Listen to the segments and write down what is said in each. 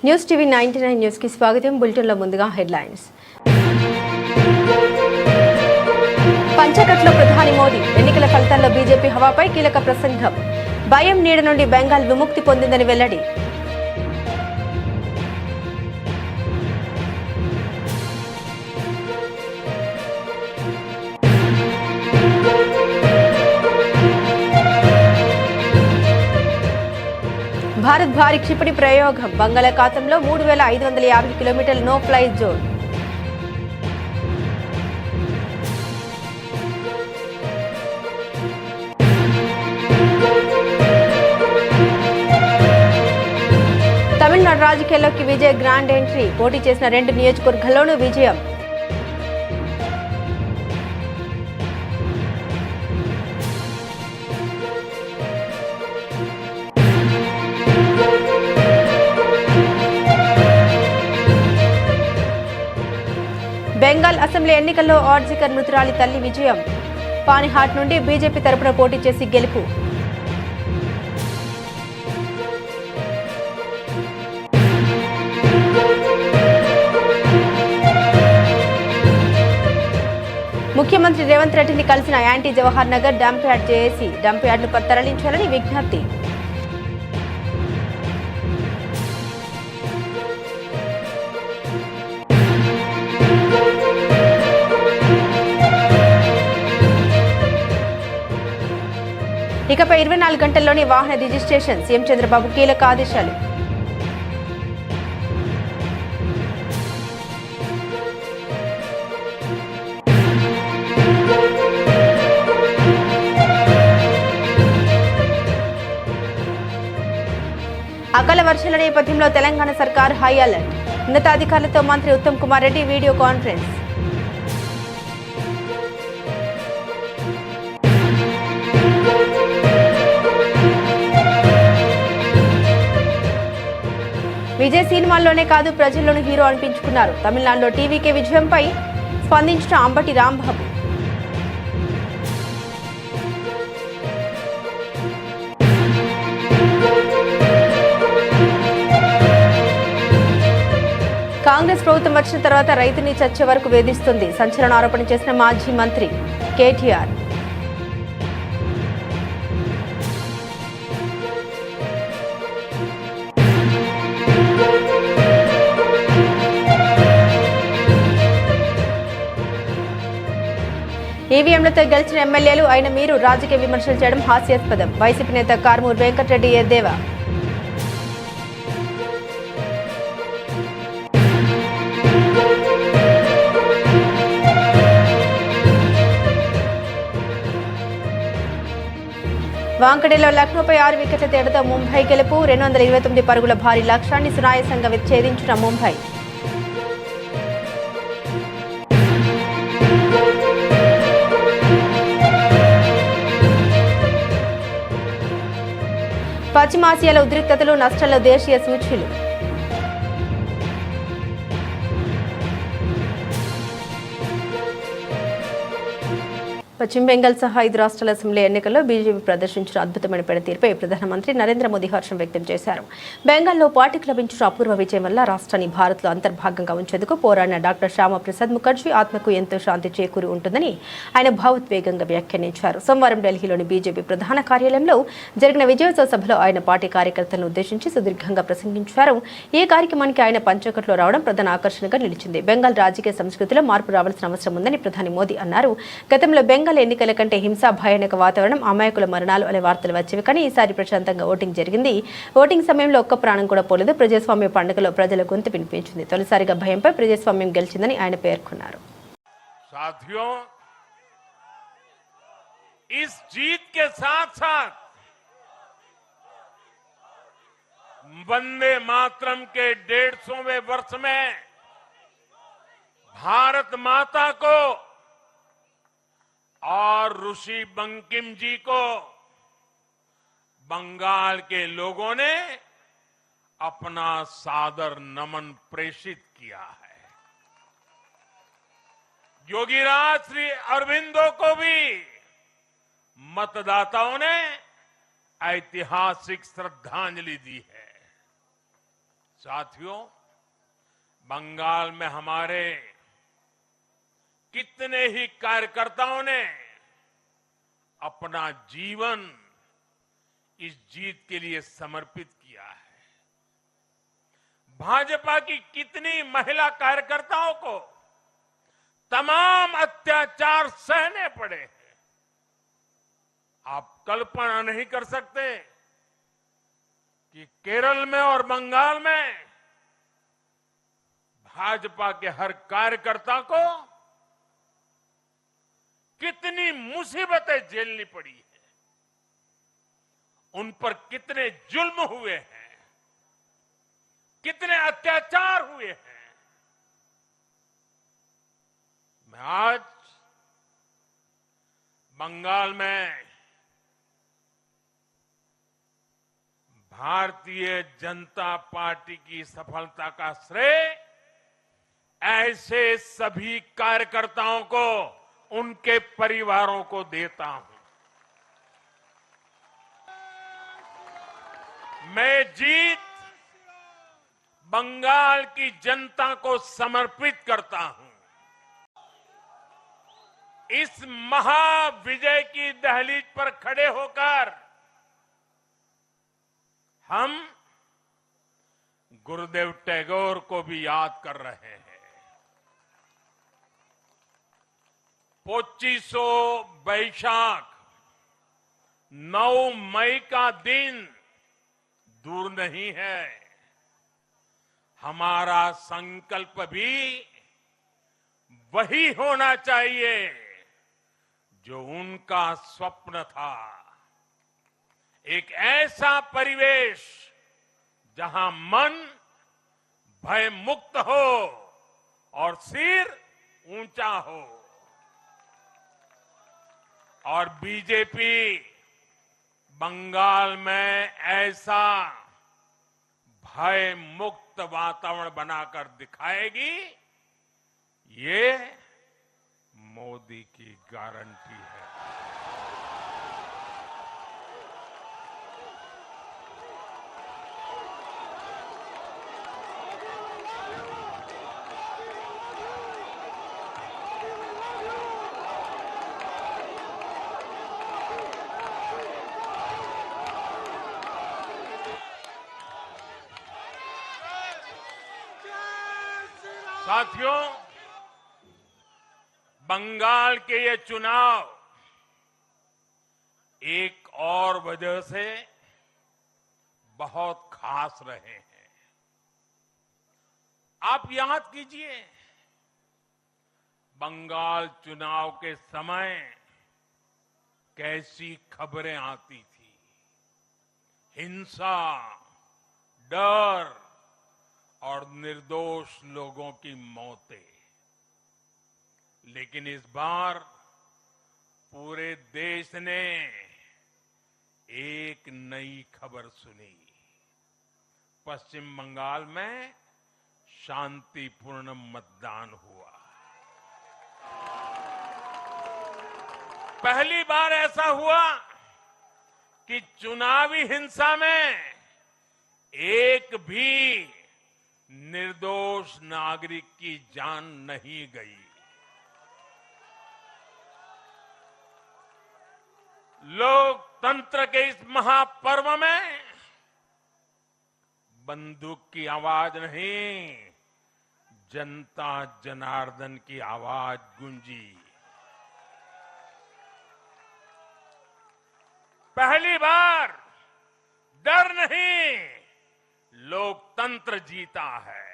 News TV 99 news కి స్వాగతం. బులెటిన్లో ముందుగా హెడ్లైన్స్. పంచకట్లో ప్రధాని మోదీ ఎన్నికల ఫలితాల్లో బీజేపీ హవాపై కీలక ప్రసంగం. భయం నీడ నుండి బెంగాల్ విముక్తి పొందిందని వెల్లడి. భారత్ భారీ క్షిపణి ప్రయోగం. బంగాళాఖాతంలో 3550 కిలోమీటర్ల నో ఫ్లై జోన్. తమిళనాడు రాజకీయాల్లోకి విజయ్ గ్రాండ్ ఎంట్రీ. పోటీ చేసిన 2 నియోజకవర్గాల్లోనూ విజయం. బెంగాల్ అసెంబ్లీ ఎన్నికల్లో ఆర్జికర్ మృతురాలి తల్లి విజయం. పానిహాట్ నుండి బీజేపీ తరపున పోటీ చేసి గెలుపు. ముఖ్యమంత్రి రేవంత్ రెడ్డిని కలిసిన anti Jawahar Nagar dump yard JAC. Dump యార్డ్ను తరలించాలని విజ్ఞప్తి. ఇకపై 24 గంటల్లోనే వాహన రిజిస్ట్రేషన్. సీఎం చంద్రబాబు కీలక ఆదేశాలు. అకాల వర్షాల నేపథ్యంలో తెలంగాణ సర్కార్ హై అలర్ట్. ఉన్నతాధికారులతో మంత్రి ఉత్తమ్ కుమార్ రెడ్డి వీడియో కాన్ఫరెన్స్. విజయ్ సినిమాల్లోనే కాదు ప్రజల్లోనూ హీరో అనిపించుకున్నారు. తమిళనాడులో టీవీకే విజయంపై స్పందించిన అంబటి రాంబాబు. కాంగ్రెస్ ప్రభుత్వం వచ్చిన తర్వాత రైతుని చచ్చే వరకు వేధిస్తుంది. సంచలన ఆరోపణ చేసిన మాజీ మంత్రి కేటీఆర్. ఈవీఎంలతో గెలిచిన ఎమ్మెల్యేలు అయిన మీరు రాజకీయ విమర్శలు చేయడం హాస్యాస్పదం. వైసీపీ నేత కార్మూర్ వెంకటరెడ్డి ఎద్దేవా. వాంకడేలో లక్నోపై 6 వికెట్ల తేడాతో ముంబై గెలుపు. 229 పరుగుల భారీ లక్ష్యాన్ని సునాయాసంగా ఛేదించిన ముంబై. పశ్చిమాసియాలో ఉద్రిక్తతలు, నష్టాల్లో దేశీయ సూచీలు. పశ్చిమ బెంగాల్ సహా 5 రాష్ట్రాల అసెంబ్లీ ఎన్నికల్లో బీజేపీ ప్రదర్శించిన అద్భుతమైన పనితీరుపై ప్రధానమంత్రి నరేంద్ర మోదీ హర్షం వ్యక్తం చేశారు. బెంగాల్లో పార్టీకి లభించిన అపూర్వ విజయం వల్ల రాష్ట్రాన్ని భారత్లో అంతర్భాగంగా ఉంచేందుకు పోరాడిన డాక్టర్ శ్యామప్రసాద్ ముఖర్జీ ఆత్మకు ఎంతో శాంతి చేకూరి ఉంటుందని ఆయన భావోద్వేగంగా వ్యాఖ్యానించారు. సోమవారం ఢిల్లీలోని బీజేపీ ప్రధాన కార్యాలయంలో జరిగిన విజయోత్సవ సభలో ఆయన పార్టీ కార్యకర్తలను ఉద్దేశించి సుదీర్ఘంగా ప్రసంగించారు. ఈ కార్యక్రమానికి ఆయన పంచకట్లో రావడం ప్రధాన ఆకర్షణగా నిలిచింది. బెంగాల్ రాజకీయ సంస్కృతిలో మార్పు రావాల్సిన అవసరం ఉందని ప్రధాని మోదీ అన్నారు. గతంలో బెంగాల్ ఎన్నికల కంటే హింస, భయానక వాతావరణం, అమాయకుల మరణాలు అనే వార్తలు వచ్చేవి. కానీ ఈసారి ప్రశాంతంగా ఓటింగ్ జరిగింది. ఓటింగ్ సమయంలో ఒక్క ప్రాణం కూడా పోలేదు. ప్రజాస్వామ్య పండుగలో ప్రజల గొంతు వినిపించింది. తొలిసారిగా భయంపై ప్రజాస్వామ్యం గెలిచిందని ఆయన పేర్కొన్నారు. साथियों, इस जीत के साथ साथ वंदे मातरम के 150वें वर्ष में भारत माता को और ऋषि बंकिम जी को बंगाल के लोगों ने अपना सादर नमन प्रेषित किया है। योगीराज श्री अरविंदो को भी मतदाताओं ने ऐतिहासिक श्रद्धांजलि दी है। साथियों, बंगाल में हमारे कितने ही कार्यकर्ताओं ने अपना जीवन इस जीत के लिए समर्पित किया है। भाजपा की कितनी महिला कार्यकर्ताओं को तमाम अत्याचार सहने पड़े हैं। आप कल्पना नहीं कर सकते कि केरल में और बंगाल में भाजपा के हर कार्यकर्ता को कितनी मुसीबतें झेलनी पड़ी है, उन पर कितने जुल्म हुए हैं, कितने अत्याचार हुए हैं। मैं आज बंगाल में भारतीय जनता पार्टी की सफलता का श्रेय ऐसे सभी कार्यकर्ताओं को, उनके परिवारों को देता हूं। मैं जीत बंगाल की जनता को समर्पित करता हूं। इस महाविजय की दहलीज पर खड़े होकर हम गुरुदेव टैगोर को भी याद कर रहे हैं। 25 बैशाख 9 मई का दिन दूर नहीं है। हमारा संकल्प भी वही होना चाहिए जो उनका स्वप्न था। एक ऐसा परिवेश जहां मन भय मुक्त हो और सिर ऊंचा हो। और बीजेपी बंगाल में ऐसा भय मुक्त वातावरण बनाकर दिखाएगी, ये मोदी की गारंटी है। साथियों, बंगाल के ये चुनाव एक और वजह से बहुत खास रहे हैं। आप याद कीजिए, बंगाल चुनाव के समय कैसी खबरें आती थी। हिंसा, डर और निर्दोष लोगों की मौतें। लेकिन इस बार पूरे देश ने एक नई खबर सुनी। पश्चिम बंगाल में शांतिपूर्ण मतदान हुआ। पहली बार ऐसा हुआ कि चुनावी हिंसा में एक भी निर्दोष नागरिक की जान नहीं गई। लोकतंत्र के इस महापर्व में बंदूक की आवाज नहीं, जनता जनार्दन की आवाज गूंजी। पहली बार डर नहीं, लोकतंत्र जीता है।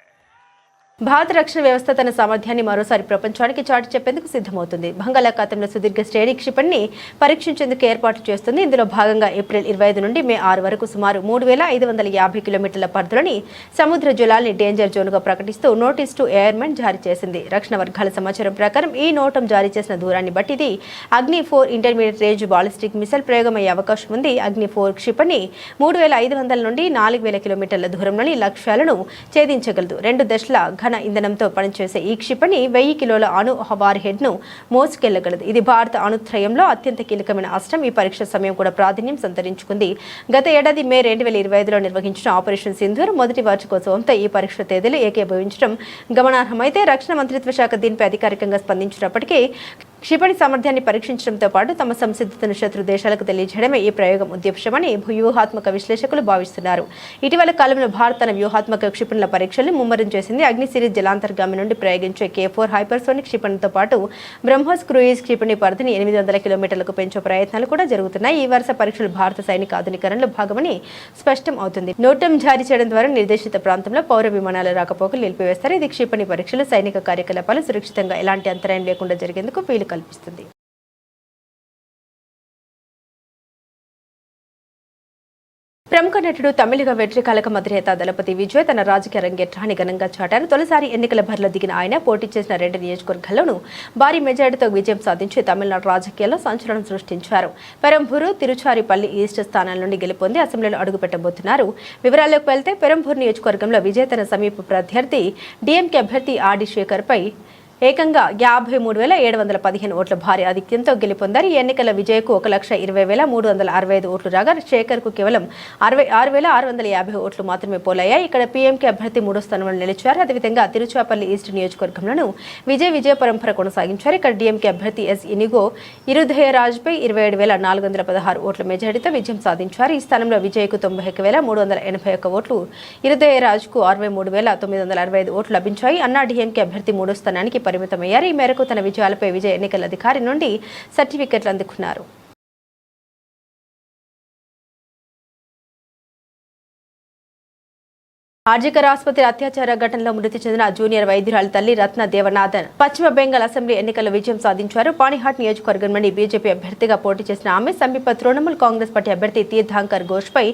భారత రక్షణ వ్యవస్థ తన సామర్థ్యాన్ని మరోసారి ప్రపంచానికి చాటి చెప్పేందుకు సిద్ధమవుతుంది. బంగాళాఖాతంలో సుదీర్ఘ శ్రేణి క్షిపణిని పరీక్షించేందుకు ఏర్పాటు చేస్తుంది. ఇందులో భాగంగా ఏప్రిల్ 25 నుండి మే 6 వరకు సుమారు 3550 కిలోమీటర్ల పరిధిలోని సముద్ర జలాల్ని డేంజర్ జోన్గా ప్రకటిస్తూ నోటీస్ టు ఎయిర్మెన్ జారీ చేసింది. రక్షణ వర్గాల సమాచారం ప్రకారం ఈ నోటం జారీ చేసిన దూరాన్ని బట్టి ఇది అగ్ని 4 ఇంటర్మీడియట్ రేంజ్ బాలిస్టిక్ మిసైల్ ప్రయోగమయ్యే అవకాశం ఉంది. అగ్ని 4 క్షిపణి 3500 నుండి 4000 కిలోమీటర్ల దూరంలోని లక్ష్యాలను ఛేదించగలదు. 2 దశల ఘన ఇంధనంతో పనిచేసే ఈ క్షిపణి 1000 కిలోల అణు వార్ హెడ్ ను మోసుకెళ్లగలదు. ఇది భారత అణుత్రయంలో అత్యంత కీలకమైన అస్త్రం. ఈ పరీక్ష సమయం కూడా ప్రాధాన్యం సంతరించుకుంది. గత ఏడాది మే 2025లో నిర్వహించిన ఆపరేషన్ సింధూర్ మొదటి వార్షికోత్సవంతో ఈ పరీక్ష తేదీలు ఏకీభవించడం గమనార్హమైతే రక్షణ మంత్రిత్వ శాఖ దీనిపై అధికారికంగా స్పందించినప్పటికీ క్షిపణి సామర్థ్యాన్ని పరీక్షించడంతో పాటు తమ సంసిద్ధతను శత్రు దేశాలకు తెలియజేయడమే ఈ ప్రయోగం ఉద్దేశమని వ్యూహాత్మక విశ్లేషకులు భావిస్తున్నారు. ఇటీవల కాలంలో భారత్ తన వ్యూహాత్మక క్షిపణుల పరీక్షలను ముమ్మరం చేసింది. అగ్ని సిరీస్ జలాంతర్గామి నుండి ప్రయోగించే K4 హైపర్సోనిక్ క్షిపణితో పాటు బ్రహ్మోస్ క్రూయిజ్ క్షిపణి పరిధిని 800 కిలోమీటర్లకు పెంచే ప్రయత్నాలు కూడా జరుగుతున్నాయి. ఈ వరుస పరీక్షలు భారత సైనిక ఆధునీకరణలో భాగమని స్పష్టం అవుతుంది. నోటం జారీ చేయడం ద్వారా నిర్దేశిత ప్రాంతంలో పౌర విమానాల రాకపోకలు నిలిపివేస్తారు. ఇది క్షిపణి పరీక్షలు సైనిక కార్యకలాపాలు సురక్షితంగా ఎలాంటి అంతరాయం లేకుండా జరిగేందుకు వీలు కల్పిస్తుంది. ప్రముఖ నటుడు తమిళగ వెట్రికాలక మధురేత దళపతి విజయ్ తన రాజకీయ రంగేట్రాన్ని ఘనంగా చాటారు. తొలిసారి ఎన్నికల బరిలో దిగిన ఆయన పోటీ చేసిన 2 నియోజకవర్గాల్లోనూ భారీ మెజారిటీతో విజయం సాధించి తమిళనాడు రాజకీయాల్లో సంచలనం సృష్టించారు. పెరంబూరు, తిరుచారిపల్లి ఈస్ట్ స్థానాల నుండి గెలుపొంది అసెంబ్లీలో అడుగుపెట్టబోతున్నారు. వివరాల్లోకి వెళ్తే పెరంబూరు నియోజకవర్గంలో విజయ్ తన సమీప ప్రత్యర్థి డీఎంకే అభ్యర్థి ఆడి శేఖర్పై ఏకంగా 53,715 ఓట్ల భారీ ఆధిక్యంతో గెలుపొందారు. ఈ ఎన్నికల విజయ్కు 1,20,365 ఓట్లు రాగా శేఖర్కు కేవలం 66,650 ఓట్లు మాత్రమే పోలయ్యాయి. ఇక్కడ పీఎంకే అభ్యర్థి 3వ స్థానంలో నిలిచారు. అదేవిధంగా తిరుచాపల్లి ఈస్ట్ నియోజకవర్గంలోనూ విజయ పరంపర కొనసాగించారు. ఇక్కడ డీఎంకే అభ్యర్థి ఎస్ ఇనిగో ఇరుదయరాజ్పై 27,416 ఓట్ల మెజారిటీతో విజయం సాధించారు. ఈ స్థానంలో విజయ్కు 91,381 ఓట్లు, ఇరుదయరాజ్కు 63,965 ఓట్లు లభించాయి. అన్నా డీఎంకే అభ్యర్థి 3వ స్థానానికి పరిమితమయ్యారు. ఈ మేరకు తన విజయాలపై విజయ్ ఎన్నికల అధికారి నుండి సర్టిఫికెట్లు అందుకున్నారు. ఆర్జికర్ ఆసుపత్రి అత్యాచార ఘటనలో మృతి చెందిన జూనియర్ వైద్యురాలి తల్లి రత్న దేవనాథన్ పశ్చిమ బెంగాల్ అసెంబ్లీ ఎన్నికల్లో విజయం సాధించారు. పాణిహాట్ నియోజకవర్గం నుండి బీజేపీ అభ్యర్థిగా పోటీ చేసిన ఆమె సమీప తృణమూల్ కాంగ్రెస్ పార్టీ అభ్యర్థి తీర్థాంకర్ ఘోష్పై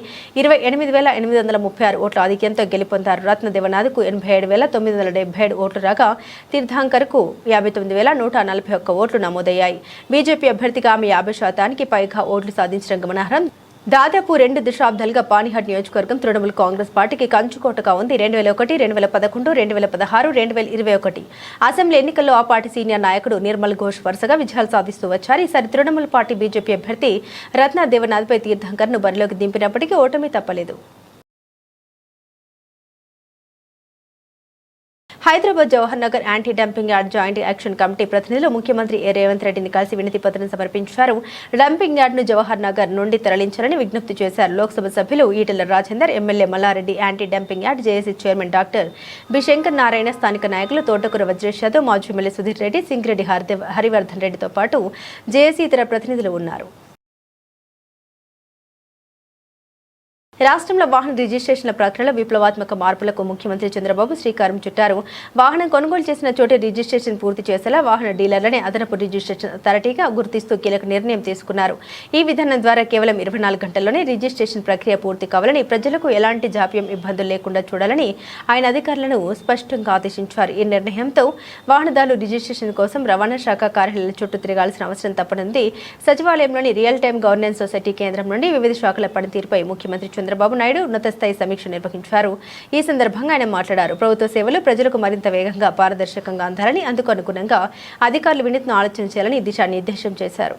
28,836 ఓట్ల ఆధిక్యంతో గెలుపొందారు. రత్న దేవనాథ్కు 87,977 ఓట్లు రాగా తీర్థాంకర్కు 59,141 ఓట్లు నమోదయ్యాయి. బీజేపీ అభ్యర్థిగా ఆమె 50% పైగా ఓట్లు సాధించడం గమనార్హం. దాదాపు 2 దశాబ్దాలుగా పాణిహాట్ నియోజకవర్గం తృణమూల్ కాంగ్రెస్ పార్టీకి కంచుకోటగా ఉంది. 2001, 2011, 2016, 2021 అసెంబ్లీ ఎన్నికల్లో ఆ పార్టీ సీనియర్ నాయకుడు నిర్మల్ ఘోష్ వరుసగా విజయాలు సాధిస్తూ వచ్చారు. ఈసారి తృణమూల్ పార్టీ బీజేపీ అభ్యర్థి రత్న దేవనాథ్పై తీర్థంకర్ను బరిలోకి దింపినప్పటికీ ఓటమి తప్పలేదు. Hyderabad Jawahar Nagar anti dumping yard joint action committee ప్రతినిధులు ముఖ్యమంత్రి రేవంత్ రెడ్డిని కలిసి వినతి పత్రం సమర్పించారు. డంపింగ్ యార్డ్ను జవహర్ నగర్ నుండి తరలించాలని విజ్ఞప్తి చేశారు. లోక్సభ సభ్యులు Etela Rajender, MLA Malla Reddy, anti dumping yard JAC chairman doctor B Shankar Narayana, స్థానిక నాయకులు తోటకూర వజ్రేష్ యాదవ్, మాజీ ఎమ్మెల్యే సుధీర్ రెడ్డి, సింగిరెడ్డి హరివర్ధన్ రెడ్డితో పాటు జేఏసీ ఇతర ప్రతినిధులు ఉన్నారు. రాష్ట్రంలో వాహన రిజిస్ట్రేషన్ల ప్రక్రియలో విప్లవాత్మక మార్పులకు ముఖ్యమంత్రి చంద్రబాబు శ్రీకారం చుట్టారు. వాహనం కొనుగోలు చేసిన చోటే రిజిస్ట్రేషన్ పూర్తి చేసేలా వాహన డీలర్లనే అదనపు రిజిస్ట్రేషన్ అథారిటీగా గుర్తిస్తూ కీలక నిర్ణయం తీసుకున్నారు. ఈ విధానం ద్వారా కేవలం 24 గంటల్లోనే రిజిస్ట్రేషన్ ప్రక్రియ పూర్తి కావాలని, ప్రజలకు ఎలాంటి జాప్యం, ఇబ్బందులు లేకుండా చూడాలని ఆయన అధికారులను స్పష్టంగా ఆదేశించారు. ఈ నిర్ణయంతో వాహనదారులు రిజిస్ట్రేషన్ కోసం రవాణా శాఖ కార్యాలయాల చుట్టూ తిరగాల్సిన అవసరం తప్పనుంది. సచివాలయంలోని రియల్ టైమ్ గవర్నెన్స్ సొసైటీ కేంద్రం నుండి వివిధ శాఖల పనితీరుపై ముఖ్యమంత్రి చంద్రబాబు నాయుడు ఉన్నత స్థాయి సమీక్ష నిర్వహించారు. ఈ సందర్భంగా ఆయన మాట్లాడారు. ప్రభుత్వ సేవలు ప్రజలకు మరింత వేగంగా, పారదర్శకంగా అందాలని, అందుకు అనుగుణంగా అధికారులు వినూత్న ఆలోచన చేయాలని దిశానిర్దేశం చేశారు.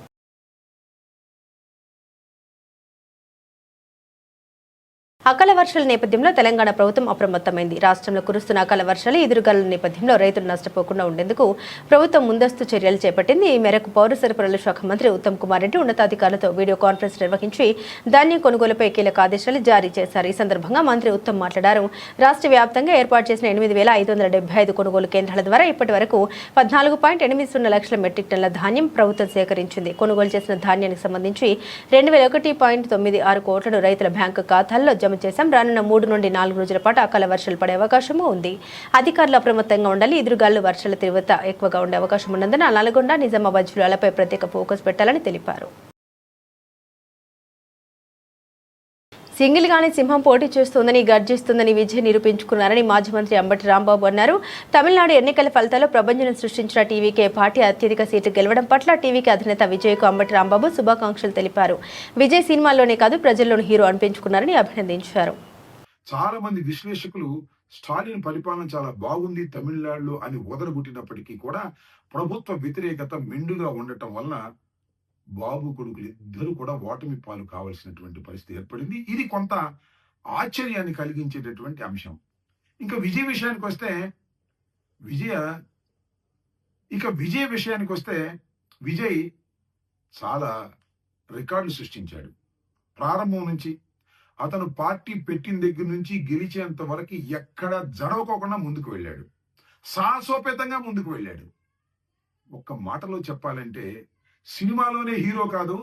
అకాల వర్షాల నేపథ్యంలో తెలంగాణ ప్రభుత్వం అప్రమత్తమైంది. రాష్ట్రంలో కురుస్తున్న అకాల వర్షాలు, ఎదురుగాలుల నేపథ్యంలో రైతులు నష్టపోకుండా ఉండేందుకు ప్రభుత్వం ముందస్తు చర్యలు చేపట్టింది. ఈ మేరకు పౌర సరఫరాల శాఖ మంత్రి ఉత్తమ్ కుమార్ రెడ్డి ఉన్నతాధికారులతో వీడియో కాన్ఫరెన్స్ నిర్వహించి ధాన్యం కొనుగోలుపై కీలక ఆదేశాలు జారీ చేశారు. ఈ సందర్భంగా మంత్రి ఉత్తమ్ మాట్లాడారు. రాష్ట్ర వ్యాప్తంగా ఏర్పాటు చేసిన 8,575 కొనుగోలు కేంద్రాల ద్వారా ఇప్పటి వరకు 14.80 లక్షల మెట్రిక్ టన్నుల ధాన్యం ప్రభుత్వం సేకరించింది. కొనుగోలు చేసిన ధాన్యానికి సంబంధించి 2,01.96 కోట్లను రైతుల బ్యాంకు ఖాతాల్లో చేశాం. రానున్న 3 నుండి 4 రోజుల పాటు అకాల వర్షాలు పడే అవకాశం ఉంది. అధికారులు అప్రమత్తంగా ఉండాలి. ఎదురుగాలు వర్షాల తీవ్రత ఎక్కువగా ఉండే అవకాశం ఉన్నందున నల్గొండ, నిజామాబాద్ జిల్లాలపై ప్రత్యేక ఫోకస్ పెట్టాలని తెలిపారు. సింగిల్ గానే సింహం పోటీ చేస్తోందని, గర్జిస్తుందని విజయ్ నిరూపించుకున్నారని మాజీ మంత్రి అంబటి రాంబాబు అన్నారు. తమిళనాడు ఎన్నికల ఫలితాల్లో ప్రభంజనం సృష్టించిన టీవీకే పార్టీ అత్యధిక సీట్లు గెలవడం పట్ల టీవీకి అధినేత విజయ్కు అంబటి రాంబాబు శుభాకాంక్షలు తెలిపారు. విజయ్ సినిమాల్లోనే కాదు ప్రజల్లోనూ హీరో అనిపించుకున్నారని అభినందించారు. చాలా మంది విశ్లేషకులు స్టాలిన్ పరిపాలన చాలా బాగుంది తమిళనాడులో అని వదలగొట్టినప్పటికీ కూడా ప్రభుత్వ వ్యతిరేకత మెండుగా ఉండటం వల్ల బాబు కొడుకులు ఇద్దరు కూడా ఓటమి పాలు కావాల్సినటువంటి పరిస్థితి ఏర్పడింది. ఇది కొంత ఆశ్చర్యాన్ని కలిగించేటటువంటి అంశం. ఇంకా విజయ్ విషయానికి వస్తే విజయ్ చాలా రికార్డులు సృష్టించాడు. ప్రారంభం నుంచి అతను పార్టీ పెట్టిన దగ్గర నుంచి గెలిచేంత వరకు ఎక్కడ జరగకోకుండా ముందుకు వెళ్ళాడు. సాహసోపేతంగా ముందుకు వెళ్ళాడు. ఒక్క మాటలో చెప్పాలంటే సినిమాలోనే హీరో కాదు,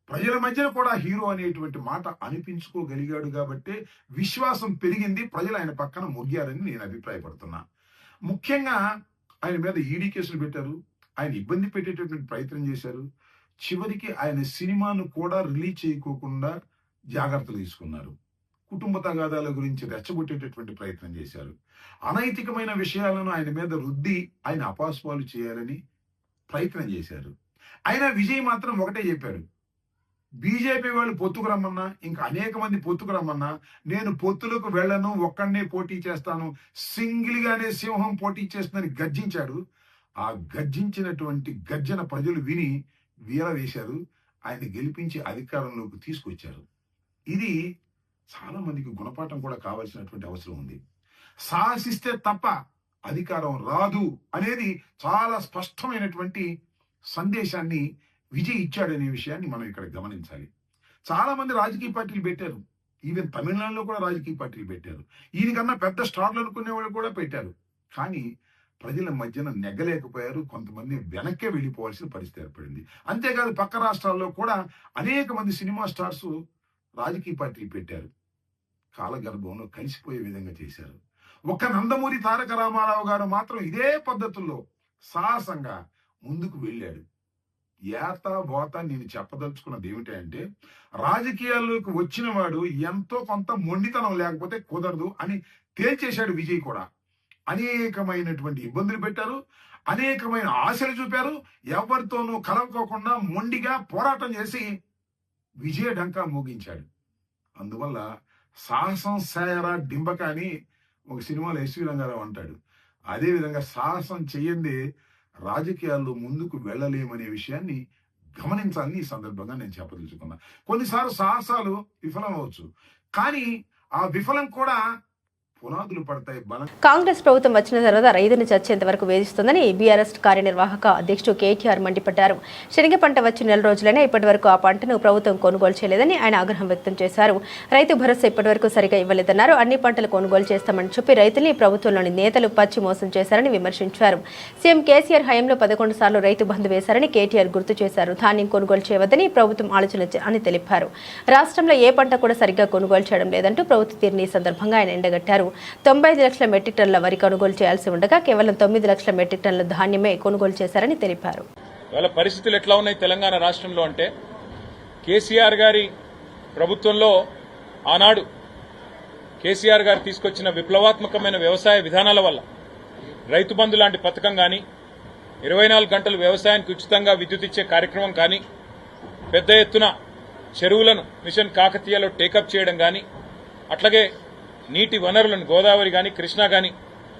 ప్రజల మధ్యన కూడా హీరో అనేటువంటి మాట అనిపించుకోగలిగాడు. కాబట్టి విశ్వాసం పెరిగింది, ప్రజలు ఆయన పక్కన మొగ్గారని నేను అభిప్రాయపడుతున్నా. ముఖ్యంగా ఆయన మీద ఈడీ కేసులు పెట్టారు, ఆయన ఇబ్బంది పెట్టేటటువంటి ప్రయత్నం చేశారు. చివరికి ఆయన సినిమాను కూడా రిలీజ్ చేయకోకుండా జాగ్రత్తలు తీసుకున్నారు. కుటుంబ తగాదాల గురించి రెచ్చగొట్టేటటువంటి ప్రయత్నం చేశారు. అనైతికమైన విషయాలను ఆయన మీద రుద్ది ఆయన అపాస్పాలు చేయాలని ప్రయత్నం చేశారు. అయినా విజయ్ మాత్రం ఒకటే చెప్పారు, బీజేపీ వాళ్ళు పొత్తుకు రమ్మన్నా, ఇంకా అనేక మంది పొత్తుకు రమ్మన్నా నేను పొత్తులకు వెళ్ళను, ఒక్కడనే పోటీ చేస్తాను, సింగిల్ గానే సింహం పోటీ చేస్తుందని గర్జించాడు. ఆ గర్జించినటువంటి గర్జన ప్రజలు విని వీర వేశారు, ఆయన గెలిపించి అధికారంలోకి తీసుకొచ్చారు. ఇది చాలా మందికి గుణపాఠం కూడా కావాల్సినటువంటి అవసరం ఉంది. సాహసిస్తే తప్ప అధికారం రాదు అనేది చాలా స్పష్టమైనటువంటి సందేశాన్ని విజయ్ ఇచ్చాడనే విషయాన్ని మనం ఇక్కడ గమనించాలి. చాలా మంది రాజకీయ పార్టీలు పెట్టారు, ఈవెన్ తమిళనాడులో కూడా రాజకీయ పార్టీలు పెట్టారు, ఈయనకన్నా పెద్ద స్టార్లు అనుకునే వాళ్ళు కూడా పెట్టారు. కానీ ప్రజల మధ్యన నెగ్గలేకపోయారు, కొంతమంది వెనక్కే వెళ్ళిపోవాల్సిన పరిస్థితి ఏర్పడింది. అంతేకాదు పక్క రాష్ట్రాల్లో కూడా అనేక మంది సినిమా స్టార్స్ రాజకీయ పార్టీలు పెట్టారు, కాలగర్భంలో కలిసిపోయే విధంగా చేశారు. ఒక్క నందమూరి తారక రామారావు గారు మాత్రం ఇదే పద్ధతుల్లో సాహసంగా ముందుకు వెళ్ళాడు. ఏత బోత నేను చెప్పదలుచుకున్నది ఏమిటంటే, రాజకీయాల్లోకి వచ్చిన వాడు ఎంతో కొంత మొండితనం లేకపోతే కుదరదు అని తేల్చేశాడు విజయ్ కూడా. అనేకమైనటువంటి ఇబ్బందులు పెట్టారు, అనేకమైన ఆశలు చూపారు, ఎవరితోనూ కలవకోకుండా మొండిగా పోరాటం చేసి విజయ డంకా మోగించాడు. అందువల్ల సాహసం సాయరా డింబక అని ఒక సినిమాలో ఎస్వి రంగారావు అంటాడు. అదేవిధంగా సాహసం చెయ్యందే రాజకీయాల్లో ముందుకు వెళ్ళలేమనే విషయాన్ని గమనించాలని ఈ సందర్భంగా నేను చెప్పదలుచుకున్నా. కొన్నిసార్లు సాహసాలు విఫలం అవ్వచ్చు, కానీ ఆ విఫలం కూడా పునాదులు పడతాయి. కాంగ్రెస్ ప్రభుత్వం వచ్చిన తర్వాత రైతును చచ్చేంత వరకు వేధిస్తుందని బీఆర్ఎస్ కార్యనిర్వాహక అధ్యక్షుడు కేటీఆర్ మండిపడ్డారు. శనగ పంట వచ్చి నెల రోజులైనా ఇప్పటి వరకు ఆ పంటను ప్రభుత్వం కొనుగోలు చేయలేదని ఆయన ఆగ్రహం వ్యక్తం చేశారు. రైతు భరోసా ఇప్పటి వరకు సరిగా ఇవ్వలేదన్నారు. అన్ని పంటలు కొనుగోలు చేస్తామని చెప్పి రైతుల్ని ప్రభుత్వంలోని నేతలు పచ్చి మోసం చేశారని విమర్శించారు. సీఎం కేసీఆర్ హయాంలో 11 సార్లు రైతు బంధు వేశారని కేటీఆర్ గుర్తు చేశారు. ధాన్యం కొనుగోలు చేయవద్దని ప్రభుత్వం ఆలోచన అని తెలిపారు. రాష్ట్రంలో ఏ పంట కూడా సరిగ్గా కొనుగోలు చేయడం లేదంటూ ప్రభుత్వ తీరుని ఈ సందర్భంగా ఆయన ఎండగట్టారు. 95 లక్షల మెట్రిక్ టన్నుల వరి కొనుగోలు చేయాల్సి ఉండగా కేవలం 9 లక్షల మెట్రిక్ టన్నుల ధాన్యమే కొనుగోలు చేశారని తెలిపారు. వాళ్ళ పరిస్థితులు ఎట్లా ఉన్నాయి తెలంగాణ రాష్ట్రంలో అంటే, కేసీఆర్ గారి ప్రభుత్వంలో ఆనాడు కేసీఆర్ గారు తీసుకొచ్చిన విప్లవాత్మకమైన వ్యవసాయ విధానాల వల్ల రైతు బంధు లాంటి పథకం కానీ, 24 గంటలు వ్యవసాయానికి ఉచితంగా విద్యుత్ ఇచ్చే కార్యక్రమం కానీ, పెద్ద ఎత్తున చెరువులను మిషన్ కాకతీయలో టేకప్ చేయడం కానీ, అట్లాగే నీటి వనరులను గోదావరి కానీ కృష్ణా కానీ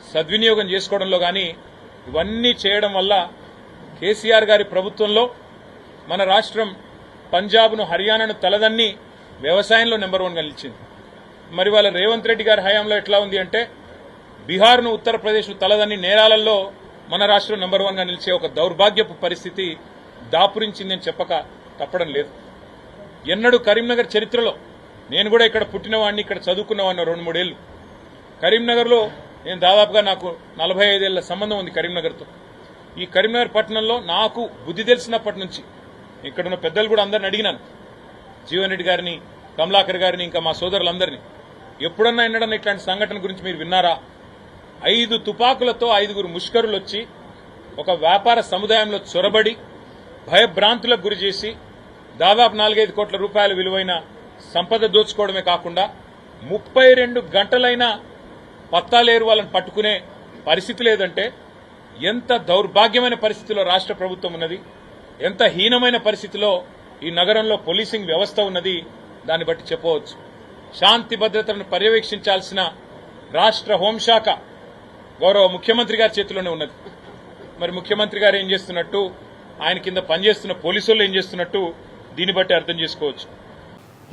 సద్వినియోగం చేసుకోవడంలో కానీ ఇవన్నీ చేయడం వల్ల కేసీఆర్ గారి ప్రభుత్వంలో మన రాష్ట్రం పంజాబ్ను హర్యానాను తలదన్ని వ్యవసాయంలో నెంబర్ 1గా నిలిచింది. మరి వాళ్ళ రేవంత్ రెడ్డి గారి హయాంలో ఎట్లా ఉంది అంటే, బీహార్ను ఉత్తరప్రదేశ్ను తలదన్ని నేరాలలో మన రాష్ట్రం నెంబర్ 1గా నిలిచే ఒక దౌర్భాగ్యపు పరిస్థితి దాపురించిందని చెప్పక తప్పడం లేదు. ఎన్నడూ కరీంనగర్ చరిత్రలో, నేను కూడా ఇక్కడ పుట్టినవాడిని, ఇక్కడ చదువుకున్నవాడిని 2-3 ఏళ్లు. కరీంనగర్లో నేను దాదాపుగా నాకు 45 ఏళ్ల సంబంధం ఉంది కరీంనగర్తో. ఈ కరీంనగర్ పట్టణంలో నాకు బుద్ధి తెలిసినప్పటి నుంచి ఇక్కడున్న పెద్దలు కూడా అందరిని అడిగినాను, జీవన్ రెడ్డి గారిని, కమలాకర్ గారిని, ఇంకా మా సోదరులందరినీ, ఎప్పుడన్నా ఎన్నడన్నా ఇట్లాంటి సంఘటన గురించి మీరు విన్నారా? 5 తుపాకులతో 5గురు ముష్కరులు వచ్చి ఒక వ్యాపార సముదాయంలో చొరబడి భయభ్రాంతులకు గురి చేసి దాదాపు 4-5 కోట్ల రూపాయల విలువైన సంపద దోచుకోవడమే కాకుండా 32 గంటలైనా పత్తాలేరు వాళ్ళని పట్టుకునే పరిస్థితి లేదంటే ఎంత దౌర్భాగ్యమైన పరిస్థితిలో రాష్ట్ర ప్రభుత్వం ఉన్నది, ఎంత హీనమైన పరిస్థితిలో ఈ నగరంలో పోలీసింగ్ వ్యవస్థ ఉన్నది, దాన్ని బట్టి చెప్పవచ్చు. శాంతి భద్రతలను పర్యవేక్షించాల్సిన రాష్ట్ర హోంశాఖ గౌరవ ముఖ్యమంత్రి గారి చేతిలోనే ఉన్నది. మరి ముఖ్యమంత్రి గారు ఏం చేస్తున్నట్టు, ఆయన కింద పనిచేస్తున్న పోలీసులు ఏం చేస్తున్నట్టు దీన్ని బట్టి అర్థం చేసుకోవచ్చు.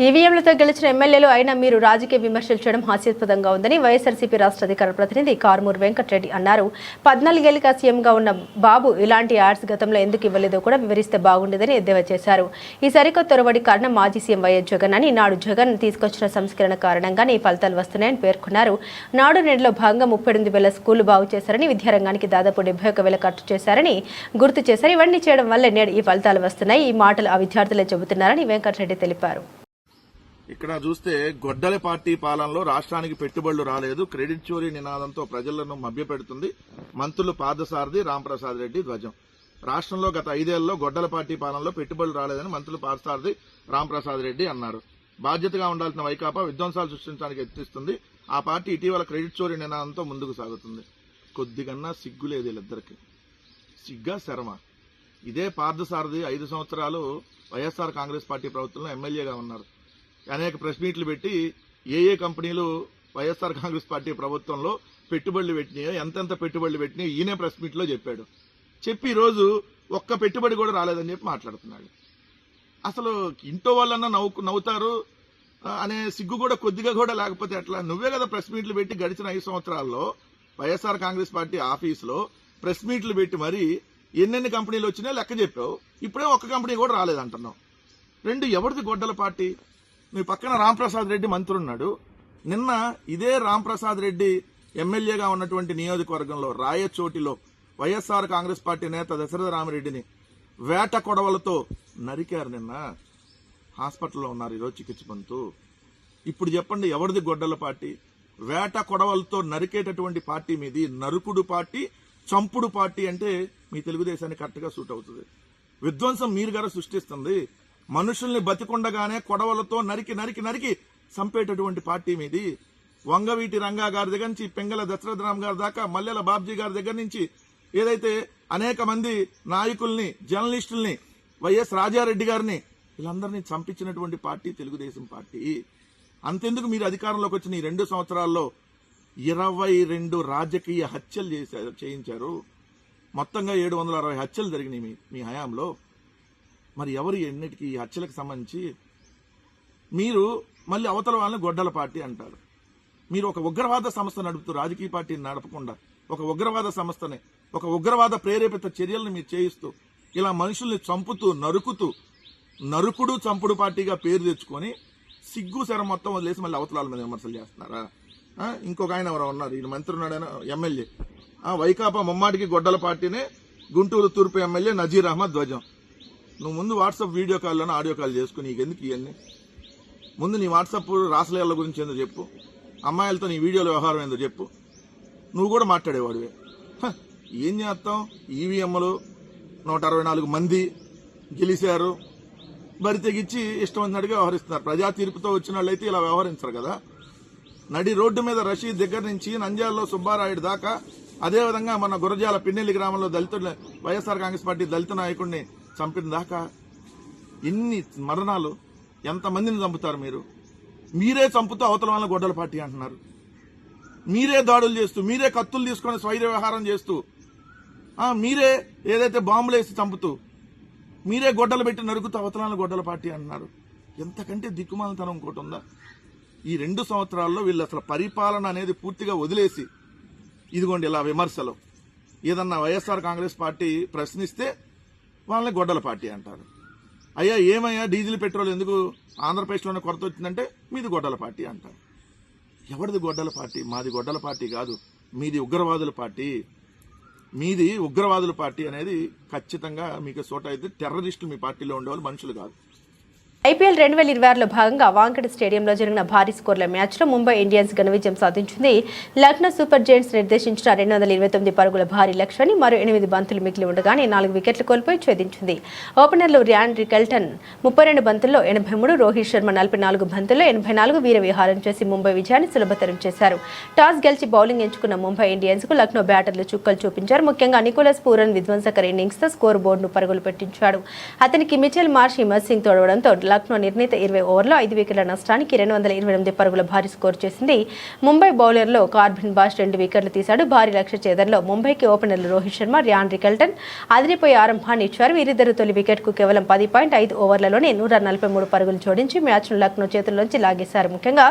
ఈవీఎంలతో గెలిచిన ఎమ్మెల్యేలు అయినా మీరు రాజకీయ విమర్శలు చేయడం హాస్యాస్పదంగా ఉందని వైఎస్ఆర్సీపీ రాష్ట్ర అధికార ప్రతినిధి కారుమూరు వెంకటరెడ్డి అన్నారు. 14 ఏళ్లుగా సీఎంగా ఉన్న బాబు ఇలాంటి యాడ్స్ గతంలో ఎందుకు ఇవ్వలేదో కూడా వివరిస్తే బాగుండేదని ఎద్దేవా చేశారు. ఈ సరికొత్త తొరబడి కారణం మాజీ సీఎం వైఎస్ జగన్ అని, నాడు జగన్ తీసుకొచ్చిన సంస్కరణ కారణంగానే ఈ ఫలితాలు వస్తున్నాయని పేర్కొన్నారు. నాడు నేడులో భాగంగా 38,000 స్కూళ్లు బాగు చేశారని, విద్యారంగానికి దాదాపు 71,000 ఖర్చు చేశారని గుర్తు చేశారు. ఇవన్నీ చేయడం వల్లే నేడు ఈ ఫలితాలు వస్తున్నాయి. ఈ మాటలు ఆ విద్యార్థులే చెబుతున్నారని వెంకటరెడ్డి తెలిపారు. ఇక్కడ చూస్తే గొడ్డలి పార్టీ పాలనలో రాష్ట్రానికి పెట్టుబడులు రాలేదు, క్రెడిట్ చోరీ నినాదంతో ప్రజలను మభ్యపెడుతుంది మంత్రులు పార్థసారథి, రాంప్రసాద్ రెడ్డి ధ్వజం. రాష్ట్రంలో గత 5 ఏళ్లలో గొడ్డల పార్టీ పాలనలో పెట్టుబడులు రాలేదని మంత్రులు పార్థసారథి, రాంప్రసాద్ రెడ్డి అన్నారు. బాధ్యతగా ఉండాల్సిన వైకాపా విధ్వంసాలు సృష్టించడానికి యత్నిస్తుంది. ఆ పార్టీ ఇటీవల క్రెడిట్ చోరీ నినాదంతో ముందుకు సాగుతుంది. కొద్దిగన్నా సిగ్గు లేదు వీళ్ళిద్దరికి. సిగ్గా శర్మ. ఇదే పార్థసారథి 5 సంవత్సరాలు వైఎస్ఆర్ కాంగ్రెస్ పార్టీ ప్రభుత్వంలో ఎమ్మెల్యేగా ఉన్నారు. అనేక ప్రెస్ మీట్లు పెట్టి ఏ కంపెనీలు వైఎస్ఆర్ కాంగ్రెస్ పార్టీ ప్రభుత్వంలో పెట్టుబడులు పెట్టినాయో, ఎంతెంత పెట్టుబడులు పెట్టినాయో ఈయనే ప్రెస్ మీట్లో చెప్పాడు. చెప్పి ఈరోజు ఒక్క పెట్టుబడి కూడా రాలేదని చెప్పి మాట్లాడుతున్నాడు. అసలు ఇంట్లో వాళ్ళన్నా నవ్వుతారు అనే సిగ్గు కూడా కొద్దిగా కూడా లేకపోతే ఎట్లా? నువ్వే కదా ప్రెస్ మీట్లు పెట్టి గడిచిన 5 సంవత్సరాల్లో వైఎస్ఆర్ కాంగ్రెస్ పార్టీ ఆఫీసులో ప్రెస్ మీట్లు పెట్టి మరి ఎన్నెన్ని కంపెనీలు వచ్చినాయో లెక్క చెప్పావు. ఇప్పుడే ఒక్క కంపెనీ కూడా రాలేదంటున్నావు. 2 ఎవరిది గొడ్డల పార్టీ? మీ పక్కన రాంప్రసాద్ రెడ్డి మంత్రి ఉన్నాడు. నిన్న ఇదే రాంప్రసాద్ రెడ్డి ఎమ్మెల్యేగా ఉన్నటువంటి నియోజకవర్గంలో రాయచోటిలో వైఎస్ఆర్ కాంగ్రెస్ పార్టీ నేత దశరథ రామిరెడ్డిని వేట కొడవలతో నరికారు. నిన్న హాస్పిటల్లో ఉన్నారు, ఈరోజు చికిత్స పొందుతూ. ఇప్పుడు చెప్పండి ఎవరిది గొడ్డల పార్టీ? వేట కొడవలతో నరికేటటువంటి పార్టీ మీది. నరుకుడు పార్టీ, చంపుడు పార్టీ అంటే మీ తెలుగుదేశానికి కరెక్ట్గా సూట్ అవుతుంది. విధ్వంసం మీరు గారు సృష్టిస్తుంది. మనుషుల్ని బతికుండగానే కొడవలతో నరికి నరికి నరికి చంపేటటువంటి పార్టీ మీది. వంగవీటి రంగా గారి దగ్గర నుంచి పెంగళ దశరథరామ్ గారి దాకా, మల్లెల బాబ్జీ గారి దగ్గర నుంచి ఏదైతే అనేక మంది నాయకుల్ని, జర్నలిస్టుల్ని, వైఎస్ రాజారెడ్డి గారిని, వీళ్ళందరినీ చంపించినటువంటి పార్టీ తెలుగుదేశం పార్టీ. అంతెందుకు మీరు అధికారంలోకి వచ్చిన ఈ 2 సంవత్సరాల్లో 22 రాజకీయ హత్యలు చేయించారు. మొత్తంగా 760 హత్యలు జరిగినాయి మీ హయాంలో. మరి ఎవరు ఎన్నిటికీ ఈ హత్యలకు సంబంధించి? మీరు మళ్ళీ అవతల వాళ్ళని గొడ్డల పార్టీ అంటారు. మీరు ఒక ఉగ్రవాద సంస్థ నడుపుతూ రాజకీయ పార్టీని నడపకుండా ఒక ఉగ్రవాద సంస్థని, ఒక ఉగ్రవాద ప్రేరేపిత చర్యలను మీరు చేయిస్తూ ఇలా మనుషుల్ని చంపుతూ నరుకుతూ నరుకుడు చంపుడు పార్టీగా పేరు తెచ్చుకొని సిగ్గు శర మొత్తం వదిలేసి మళ్ళీ అవతల వాళ్ళ మీద విమర్శలు చేస్తున్నారా? ఇంకొక ఆయన ఎవరో ఉన్నారు, ఈయన మంత్రి ఉన్నాడైనా ఎమ్మెల్యే. వైకాపా ముమ్మాటికి గొడ్డల పార్టీనే. గుంటూరు తూర్పు ఎమ్మెల్యే నజీర్ అహ్మద్ ధ్వజం. నువ్వు ముందు వాట్సాప్ వీడియో కాల్లోనే ఆడియో కాల్ చేసుకుని నీకెందుకు ఇవన్నీ? ముందు నీ వాట్సాప్ రాసలేళ్ల గురించి ఏందో చెప్పు, అమ్మాయిలతో నీ వీడియోల వ్యవహారం ఏందో చెప్పు. నువ్వు కూడా మాట్లాడేవాడివే. ఏం చేస్తాం? ఈవీఎంలు 164 మంది గెలిచారు, బరి తెగించి ఇష్టం వచ్చినట్టుగా వ్యవహరిస్తున్నారు. ప్రజా తీర్పుతో వచ్చిన వాళ్ళైతే ఇలా వ్యవహరించరు కదా. నడి రోడ్డు మీద రషీద్ దగ్గర నుంచి నంద్యాలలో సుబ్బారాయుడు దాకా, అదేవిధంగా మన గురజాల పిన్నెల్లి గ్రామంలో వైఎస్ఆర్ కాంగ్రెస్ పార్టీ దళిత నాయకుడిని చంపిన దాకా ఎన్ని మరణాలు, ఎంతమందిని చంపుతారు మీరు? మీరే చంపుతూ అవతల వాళ్ళని గొడ్డల పార్టీ అంటున్నారు. మీరే దాడులు చేస్తూ, మీరే కత్తులు తీసుకొని స్వైర వ్యవహారం చేస్తూ, మీరే ఏదైతే బాంబులు వేసి చంపుతూ, మీరే గొడ్డలు పెట్టి నరుకుతూ అవతల వాళ్ళని గొడ్డల పార్టీ అంటున్నారు. ఎంతకంటే దిక్కుమాలతనం ఇంకోటి ఉందా? ఈ 2 సంవత్సరాల్లో వీళ్ళు అసలు పరిపాలన అనేది పూర్తిగా వదిలేసి ఇదిగోండి ఇలా విమర్శలు. ఏదన్నా వైఎస్ఆర్ కాంగ్రెస్ పార్టీ ప్రశ్నిస్తే వాళ్ళని గొడ్డల పార్టీ అంటారు. అయ్యా ఏమయ్యా డీజిల్ పెట్రోల్ ఎందుకు ఆంధ్రప్రదేశ్లోనే కొరత వచ్చిందంటే మీది గొడ్డల పార్టీ అంటారు. ఎవరిది గొడ్డల పార్టీ? మాది గొడ్డల పార్టీ కాదు, మీది ఉగ్రవాదుల పార్టీ. మీది ఉగ్రవాదుల పార్టీ అనేది ఖచ్చితంగా మీకు సోట అయితే. టెర్రరిస్టులు మీ పార్టీలో ఉండేవాళ్ళు మనుషులు కాదు. ఐపీఎల్ 2026లో భాగంగా వాంఖేడే స్టేడియంలో జరిగిన భారీ స్కోర్ల మ్యాచ్లో ముంబై ఇండియన్స్ ఘన విజయం సాధించింది. లక్నో సూపర్ జైంట్స్ నిర్దేశించిన 229 పరుగుల భారీ లక్ష్యాన్ని మరో 8 బంతులు మిగిలి ఉండగానే 4 వికెట్లు కోల్పోయి ఛేదించింది. ఓపెనర్లు ర్యాన్ రికల్టన్ 32 బంతుల్లో 83, రోహిత్ శర్మ 44 బంతుల్లో 84 వీర విహారం చేసి ముంబై విజయాన్ని సులభతరం చేశారు. టాస్ గెలిచి బౌలింగ్ ఎంచుకున్న ముంబై ఇండియన్స్ కు లక్నో బ్యాటర్లు చుక్కలు చూపించారు. ముఖ్యంగా నికోలస్ పూరన్ విధ్వంసకర ఇన్నింగ్స్ తో స్కోర్ బోర్డును పరుగులు పెట్టించాడు. అతనికి మిచెల్ మార్ష్, హిమత్ సింగ్ తోడవడంతో లక్నో నిర్ణీత 20 ఓవర్లో 5 వికెట్ల నష్టానికి 228 పరుగుల భారీ స్కోర్ చేసింది. ముంబై బౌలర్లో కార్బిన్ బాష్ 2 వికెట్లు తీశాడు. భారీ లక్ష్య ఛేదనలో ముంబైకి ఓపెనర్లు రోహిత్ శర్మ, రియాన్ రికల్టన్ అదిరిపోయే ఆరంభాన్ని ఇచ్చారు. వీరిద్దరూ తొలి వికెట్కు కేవలం 10.5 ఓవర్లలోనే 143 పరుగులు జోడించి మ్యాచ్ను లక్నో చేతుల్లోంచి లాగేశారు. ముఖ్యంగా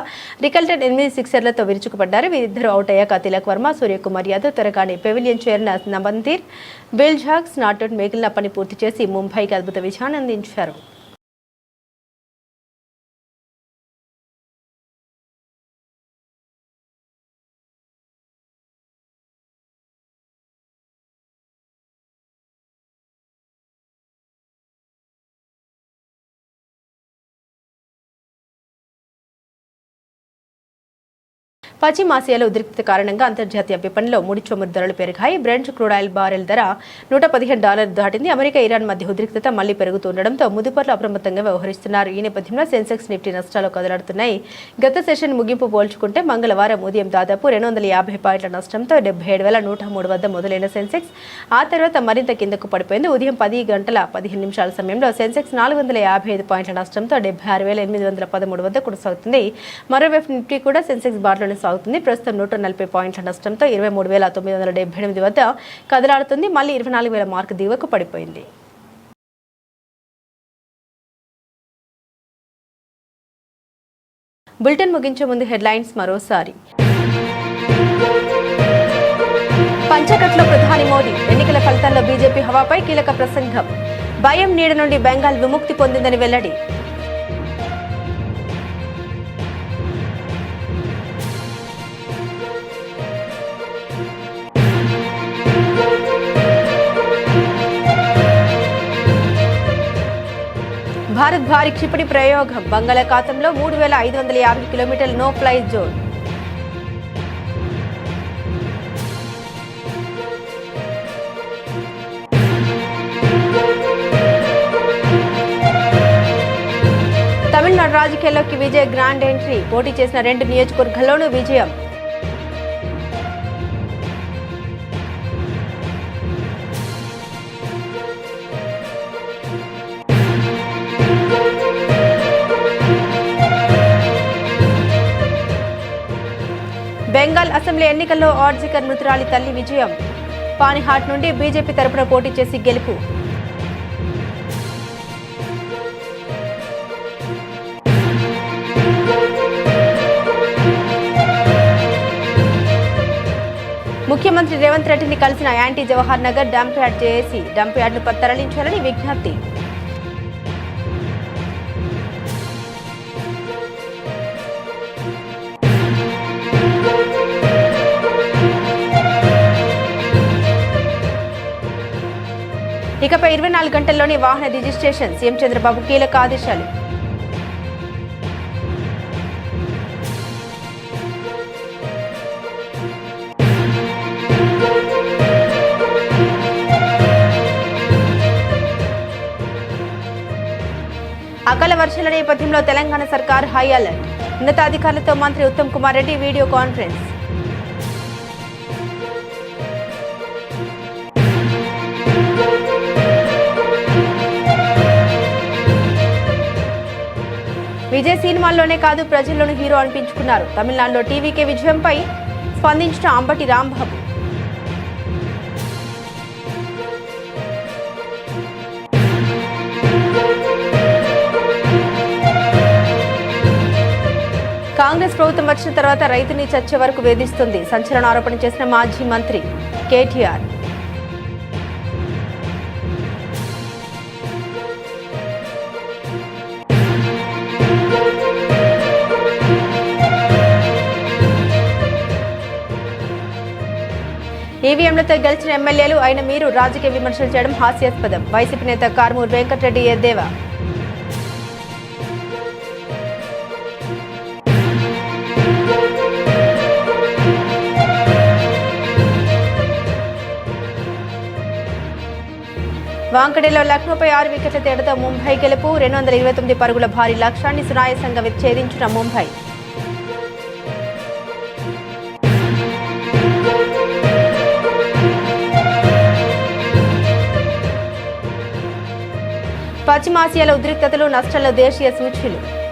రికల్టన్ 8 సిక్సర్లతో విరుచుకుపడ్డారు. వీరిద్దరూ అవుట్ అయ్యాక తిలక్ వర్మ, సూర్యకుమార్ యాదవ్ త్వరగానే పెవిలియన్ చేరిన నబందీర్, బిల్జాక్స్ నాట్అవుట్ మిగిలిన పని పూర్తి చేసి ముంబైకి అద్భుత విజయాన్ని అందించారు. పశ్చిమాసియాలో ఉద్రిక్తత కారణంగా అంతర్జాతీయ విపణిలో ముడి చమురు ధరలు పెరిగాయి. బ్రెంట్ క్రూడ్ ఆయిల్ బారెల్ ధర $115 దాటింది. అమెరికా, ఇరాన్ మధ్య ఉద్రిక్తత మళ్లీ పెరుగుతుండటంతో ముదుపర్లు అప్రమత్తంగా వ్యవహరిస్తున్నారు. ఈ నేపథ్యంలో సెన్సెక్స్, నిఫ్టీ నష్టాలు కదలాడుతున్నాయి. గత సెషన్ ముగింపు పోల్చుకుంటే మంగళవారం ఉదయం దాదాపు 250 పాయింట్ల నష్టంతో 77,103 వద్ద మొదలైన సెన్సెక్స్ ఆ తర్వాత మరింత కిందకు పడిపోయింది. ఉదయం 10:15 సమయంలో సెన్సెక్స్ 455 పాయింట్ల నష్టంతో 76,813 వద్ద కొనసాగుతుంది. మరోవైపు నిఫ్టీ కూడా సెన్సెక్స్ బాటలోనే సాగుతుంది. ప్రస్తుతం 140 పాయింట్ల నష్టంతో 23,978 వద్ద కదలాడుతుంది. మళ్లీ 24,000 మార్కు దిగువకు పడిపోయింది. బులెటిన్ ముగించే ముందు హెడ్లైన్స్ మరోసారి. పంచకట్లో ప్రధాని మోదీ ఎన్నికల ఫలితాల్లో బీజేపీ హవాపై కీలక ప్రసంగం. భయం నీడ నుండి బెంగాల్ విముక్తి పొందిందని వెల్లడి. భారత్ భారీ క్షిపణి ప్రయోగం. బంగాళాఖాతంలో 3,550 కిలోమీటర్ల నో ఫ్లై జోన్. తమిళనాడు రాజకీయాల్లోకి విజయ్ గ్రాండ్ ఎంట్రీ. పోటీ చేసిన 2 నియోజకవర్గాల్లోనూ విజయం. బెంగాల్ అసెంబ్లీ ఎన్నికల్లో ఆర్జికర్ మృతురాలి తల్లి విజయం. పానిహాట్ నుండి బీజేపీ తరపున పోటీ చేసి గెలుపు. ముఖ్యమంత్రి రేవంత్ రెడ్డిని కలిసిన anti Jawahar Nagar dump yard JAC. Dump యార్డ్ను తరలించాలని విజ్ఞప్తి. ఇకపై 24 గంటల్లోనే వాహన రిజిస్ట్రేషన్. సీఎం చంద్రబాబు కీలక ఆదేశాలు. అకాల వర్షాల నేపథ్యంలో తెలంగాణ సర్కార్ హై అలర్ట్. ఉన్నతాధికారులతో మంత్రి ఉత్తమ్ కుమార్ రెడ్డి వీడియో కాన్ఫరెన్స్. విజయ్ సినిమాల్లోనే కాదు ప్రజల్లోనూ హీరో అనిపించుకున్నారు. తమిళనాడులో టీవీకే విజయంపై స్పందించిన అంబటి రాంబాబు. కాంగ్రెస్ ప్రభుత్వం వచ్చిన తర్వాత రైతుని చచ్చే వరకు వేధిస్తుంది. సంచలన ఆరోపణ చేసిన మాజీ మంత్రి కేటీఆర్. ఈవీఎంలతో గెలిచిన ఎమ్మెల్యేలు అయిన మీరు రాజకీయ విమర్శలు చేయడం హాస్యాస్పదం. వైసీపీ నేత కారుమూరి వెంకటరెడ్డి ఎద్దేవా. వాంకడేలో లక్నోపై 6 వికెట్ల తేడాతో ముంబై గెలుపు. 229 పరుగుల భారీ లక్ష్యాన్ని సునాయాసంగా ఛేదించిన ముంబై. పశ్చిమాసియాలో ఉద్రిక్తతలు, నష్టాల్లో దేశీయ సూచీలు.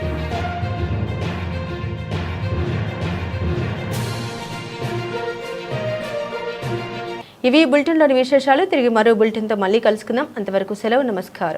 ఇవి బులెటిన్లోని విశేషాలు. తిరిగి మరో బులెటిన్తో మళ్ళీ కలుసుకుందాం. అంతవరకు సెలవు. నమస్కారం.